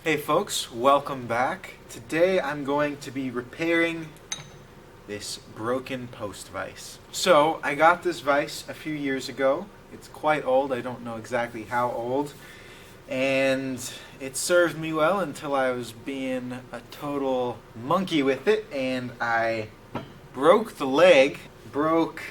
Hey folks, welcome back. Today I'm going to be repairing this broken post vise. So I got this vise a few years ago. It's quite old, I don't know exactly how old. And it served me well until I was being a total monkey with it and I broke the leg, broke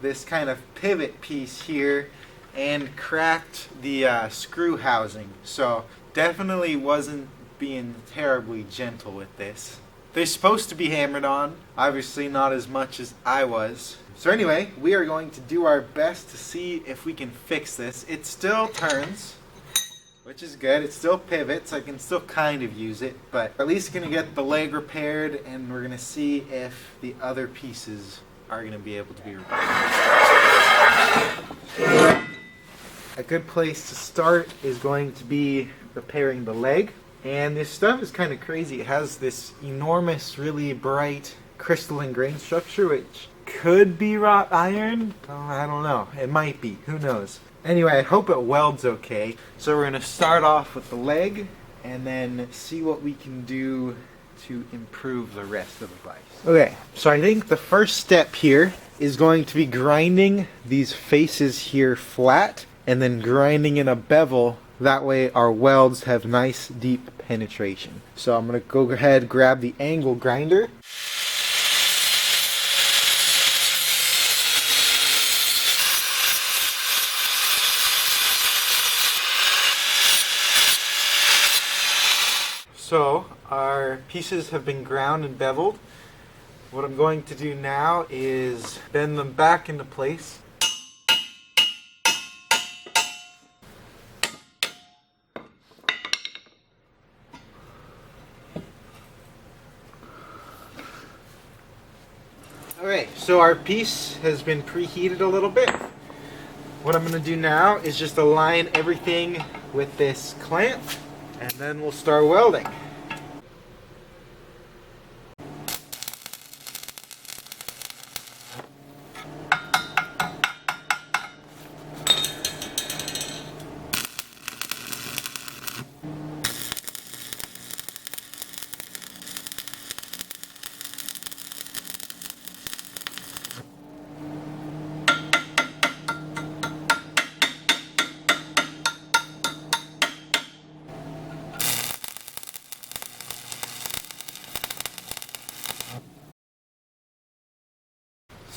this kind of pivot piece here, and cracked the screw housing. So definitely wasn't being terribly gentle with this. They're supposed to be hammered on, obviously not as much as I was. So anyway, we are going to do our best to see if we can fix this. It still turns, which is good. It still pivots. I can still kind of use it, but at least going to get the leg repaired, and we're going to see if the other pieces are going to be able to be repaired. A good place to start is going to be repairing the leg. And this stuff is kind of crazy. It has this enormous, really bright crystalline grain structure, which could be wrought iron. Oh, I don't know. It might be. Who knows? Anyway, I hope it welds okay. So we're going to start off with the leg and then see what we can do to improve the rest of the vise. Okay, so I think the first step here is going to be grinding these faces here flat and then grinding in a bevel. That way our welds have nice deep penetration. So I'm going to go ahead, grab the angle grinder. So our pieces have been ground and beveled. What I'm going to do now is bend them back into place. Alright, so our piece has been preheated a little bit. What I'm going to do now is just align everything with this clamp, and then we'll start welding.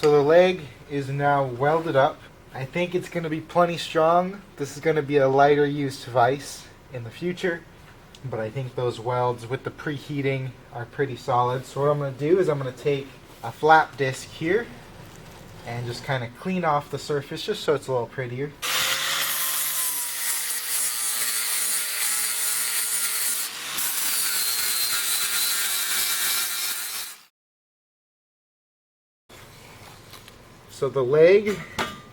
So the leg is now welded up. I think it's going to be plenty strong. This is going to be a lighter used vise in the future, but I think those welds with the preheating are pretty solid. So what I'm going to do is I'm going to take a flap disc here and just kind of clean off the surface just so it's a little prettier. So the leg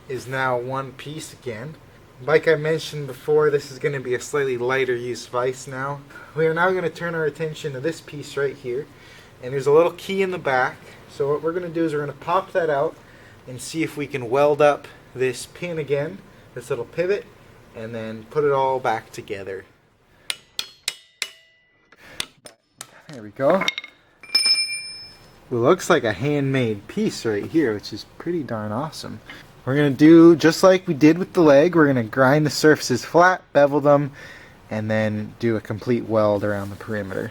is now one piece again. Like I mentioned before, this is going to be a slightly lighter use vise now. We are now going to turn our attention to this piece right here. And there's a little key in the back. So what we're going to do is we're going to pop that out and see if we can weld up this pin again, this little pivot, and then put it all back together. There we go. It looks like a handmade piece right here, which is pretty darn awesome. We're going to do just like we did with the leg. We're going to grind the surfaces flat, bevel them, and then do a complete weld around the perimeter.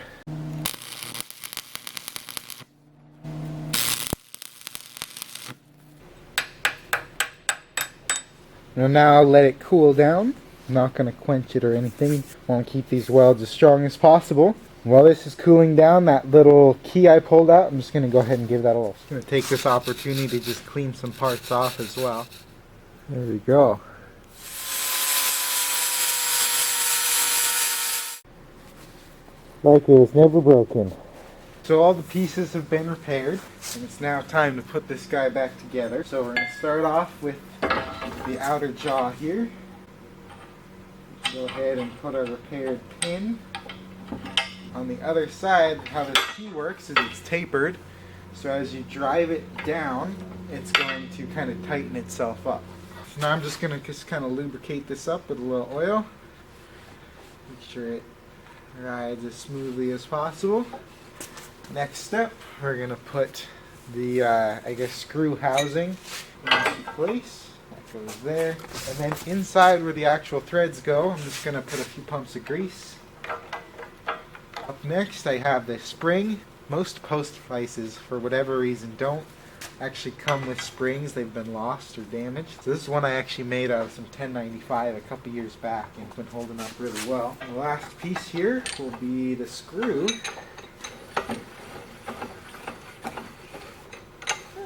Now let it cool down. I'm not going to quench it or anything. I want to keep these welds as strong as possible. While this is cooling down, that little key I pulled out, I'm just going to go ahead and give that a little. I'm going to take this opportunity to just clean some parts off as well. There we go. Like it was never broken. So all the pieces have been repaired, and it's now time to put this guy back together. So we're going to start off with the outer jaw here. Go ahead and put our repaired pin. On the other side, how this key works is it's tapered, so as you drive it down, it's going to kind of tighten itself up. So now I'm just going to kind of lubricate this up with a little oil. Make sure it rides as smoothly as possible. Next step, we're going to put the, I guess, screw housing into place. That goes there. And then inside where the actual threads go, I'm just going to put a few pumps of grease. Up next, I have the spring. Most post vices, for whatever reason, don't actually come with springs. They've been lost or damaged. So this is one I actually made out of some 1095 a couple years back, and it's been holding up really well. And the last piece here will be the screw.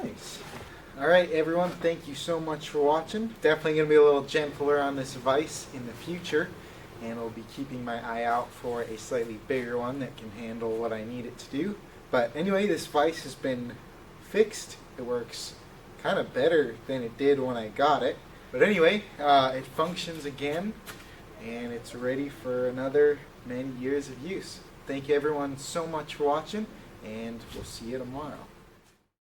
Nice. Alright everyone, thank you so much for watching. Definitely going to be a little gentler on this vise in the future, and I'll be keeping my eye out for a slightly bigger one that can handle what I need it to do. But anyway, this vise has been fixed. It works kind of better than it did when I got it. But anyway, it functions again, and it's ready for another many years of use. Thank you everyone so much for watching, and we'll see you tomorrow.